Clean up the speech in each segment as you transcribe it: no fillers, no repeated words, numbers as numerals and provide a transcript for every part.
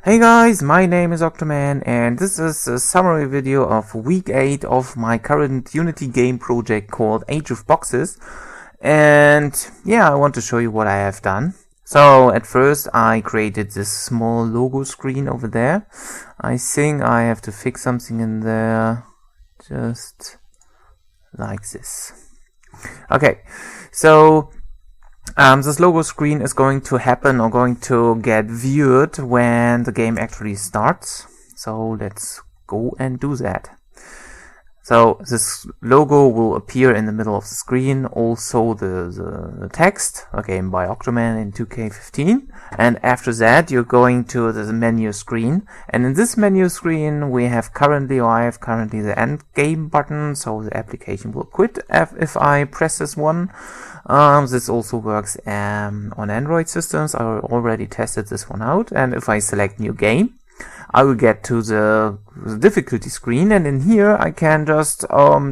Hey guys, my name is xOctoManx and this is a summary video of week 8 of my current Unity game project called Age of Boxes. And yeah, I want to show you what I have done. So at first I created this small logo screen over there. I think I have to fix something in there, just like this. Okay, so this logo screen is going to happen or going to get viewed when the game actually starts. So let's go and do that. So this logo will appear in the middle of the screen, also the text, a game by xOctoManx in 2K15. And after that you're going to the menu screen, and in this menu screen we have currently, or I have currently, the end game button, so the application will quit if I press this one. This also works on Android systems. I already tested this one out, and if I select new game, I will get to the difficulty screen, and in here I can just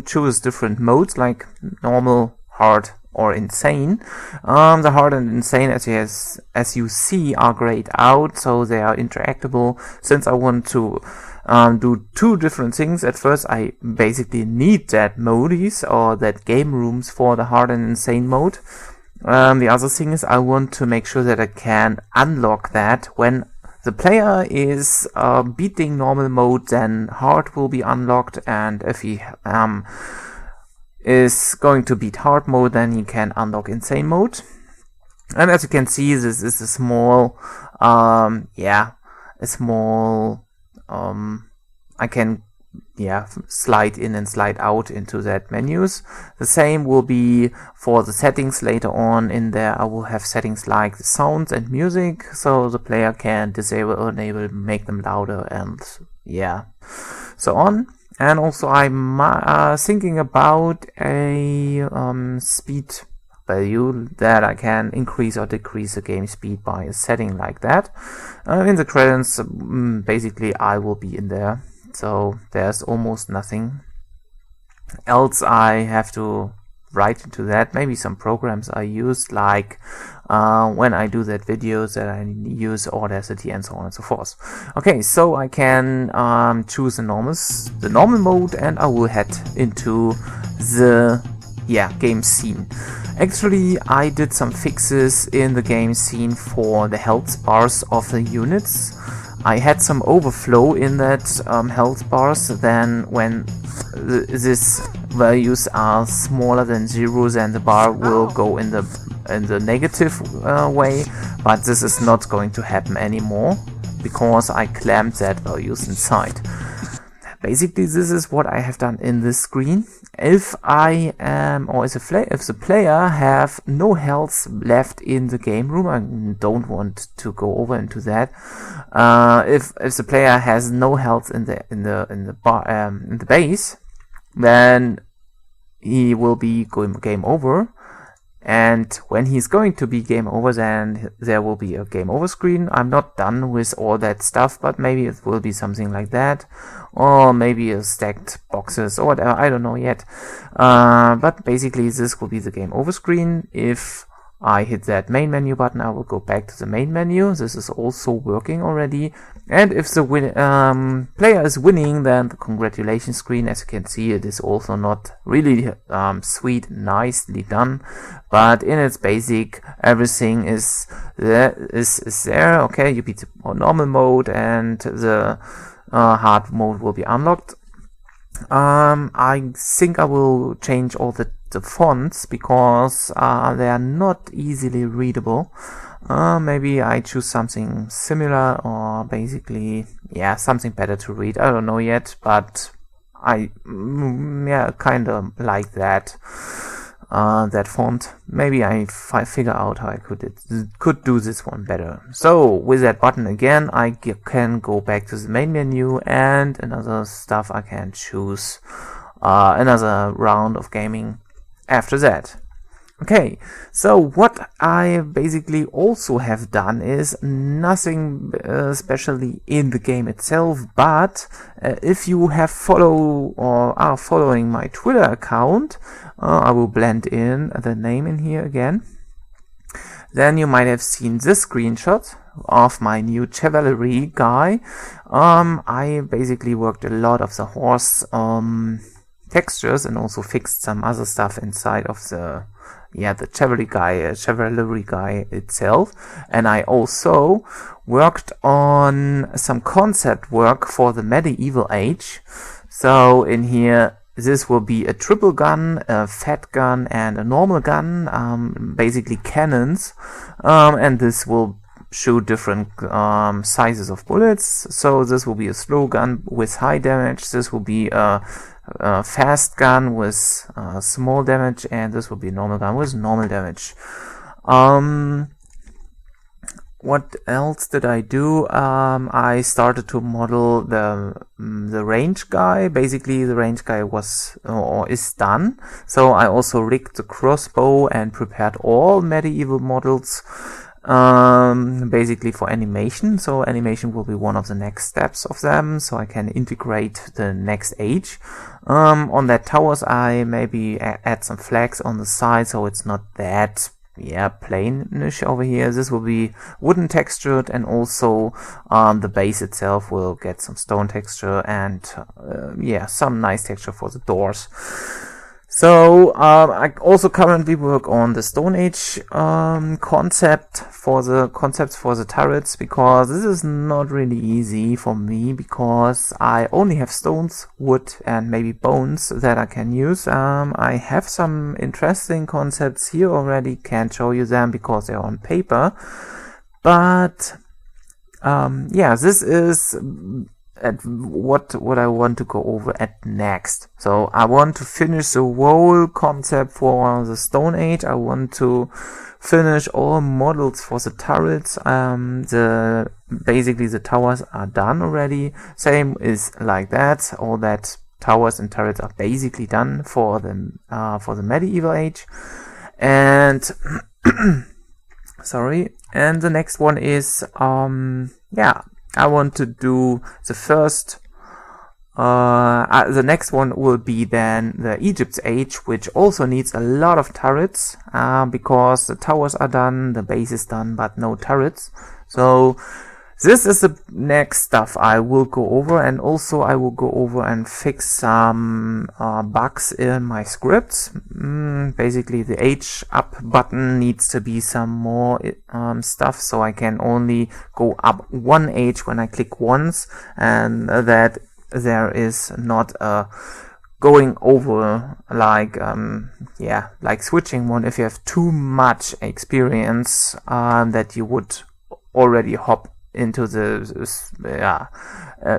choose different modes like normal, hard, or insane. The hard and insane, as you see, are grayed out, so they are interactable. Since I want to do two different things, at first I basically need that modis or that game rooms for the hard and insane mode. The other thing is I want to make sure that I can unlock that when the player is beating normal mode, then hard will be unlocked, and if he is going to beat hard mode, then he can unlock insane mode. And as you can see, this is a small, I can slide in and slide out into that menus. The same will be for the settings later on. In there I will have settings like the sounds and music, so the player can disable or enable, make them louder, and so on. And also I'm thinking about a speed value that I can increase or decrease the game speed by a setting like that. In the credits, basically I will be in there. So there's almost nothing else I have to write into that. Maybe some programs I use, like when I do that videos that I use Audacity and so on and so forth. Okay, so I can choose the normal mode, and I will head into the game scene. Actually, I did some fixes in the game scene for the health bars of the units. I had some overflow in that health bars. Then when these values are smaller than 0, then the bar will go in the negative way, but this is not going to happen anymore because I clamped that values inside. Basically, this is what I have done in this screen. If I am, or if the player have no health left in the game room, I don't want to go over into that. If the player has no health in the base, then he will be game over. And when he's going to be game over, then there will be a game over screen. I'm not done with all that stuff, but maybe it will be something like that, or maybe a stacked boxes or whatever, I don't know yet. But basically this will be the game over screen. If I hit that main menu button, I will go back to the main menu. This is also working already. And if the player is winning, then the congratulations screen, as you can see, it is also not really sweet, nicely done, but in its basic, everything is there. Okay, you beat the normal mode, and the hard mode will be unlocked. I think I will change all the fonts because they are not easily readable. Maybe I choose something similar, or basically something better to read. I don't know yet, but I kind of like that font. Maybe I figure out how I could do this one better. So with that button again, I can go back to the main menu, and another stuff I can choose another round of gaming after that. Okay, so what I basically also have done is nothing especially in the game itself, but if you have are following my Twitter account, I will blend in the name in here again. Then you might have seen this screenshot of my new Chevalery guy. I basically worked a lot of the horse textures and also fixed some other stuff inside of the Chevalery guy itself. And I also worked on some concept work for the medieval age. So in here, this will be a triple gun, a fat gun, and a normal gun, basically cannons, and this will shoot different sizes of bullets. So this will be a slow gun with high damage, this will be a fast gun with small damage, and this will be a normal gun with normal damage. What else did I do? I started to model the range guy. Basically, the range guy was or is done. So I also rigged the crossbow and prepared all medieval models, basically for animation. So animation will be one of the next steps of them, so I can integrate the next age. On that towers, I maybe add some flags on the side, so it's not that plainish over here. This will be wooden textured, and also the base itself will get some stone texture and some nice texture for the doors. So I also currently work on the Stone Age concepts for the turrets, because this is not really easy for me, because I only have stones, wood, and maybe bones that I can use. I have some interesting concepts here already, can't show you them because they're on paper, but this is at what I want to go over at next. So I want to finish the whole concept for the Stone Age. I want to finish all models for the turrets. Basically the towers are done already. Same is like that. All that towers and turrets are basically done for the medieval age. And sorry. And the next one is I want to do the first, the next one will be then the Egypt's age, which also needs a lot of turrets, because the towers are done, the base is done, but no turrets. So this is the next stuff I will go over, and also I will go over and fix some bugs in my scripts. Basically the age up button needs to be some more stuff, so I can only go up one age when I click once, and that there is not a going over like switching one if you have too much experience, that you would already hop into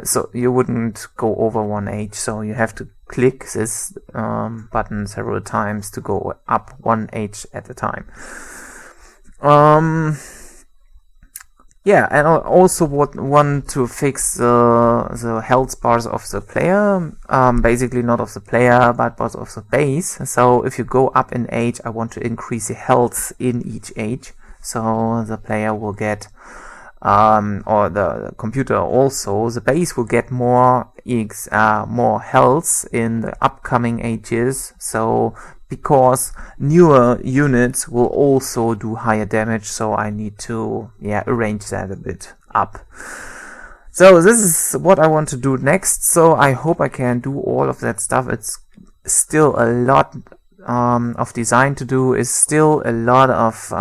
so you wouldn't go over one age, so you have to click this button several times to go up one age at a time. And I also want to fix the health bars of the player, basically not of the player but of the base. So if you go up in age, I want to increase the health in each age, so the player will get or the computer also, the base will get more health in the upcoming ages. So because newer units will also do higher damage, so I need to arrange that a bit up. So this is what I want to do next, so I hope I can do all of that stuff. It's still a lot of design to do, is still a lot of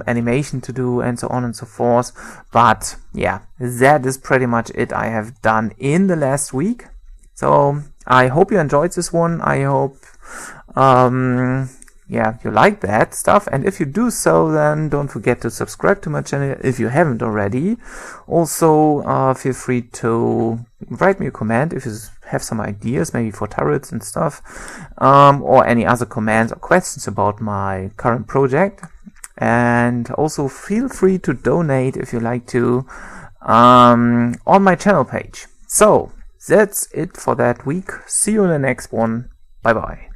animation to do, and so on and so forth. But that is pretty much it I have done in the last week. So I hope you enjoyed this one. I hope you like that stuff, and if you do so, then don't forget to subscribe to my channel if you haven't already. Also feel free to write me a comment if you have some ideas, maybe for turrets and stuff, or any other comments or questions about my current project. And also feel free to donate if you like to, on my channel page. So that's it for that week. See you in the next one. Bye bye.